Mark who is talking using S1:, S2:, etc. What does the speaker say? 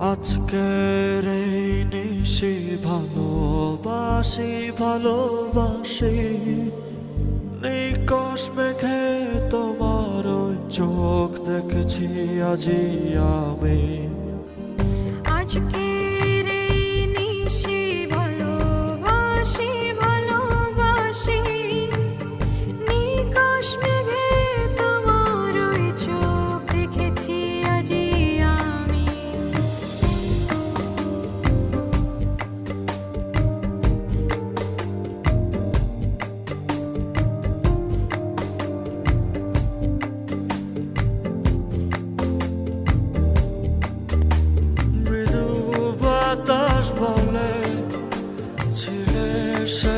S1: আজকের এই নিশি ভালোবাসি ভালোবাসি নিকশ মেঘে তোমার ওই চোখ দেখেছি আজি আমি।
S2: আজকের এই নিশি ভালোবাসি ভালোবাসি নিকশ মেঘে তোমার ওই চোখ দেখেছি আজি আমি।
S1: মৃদু বাতাস বলে ছিলে সে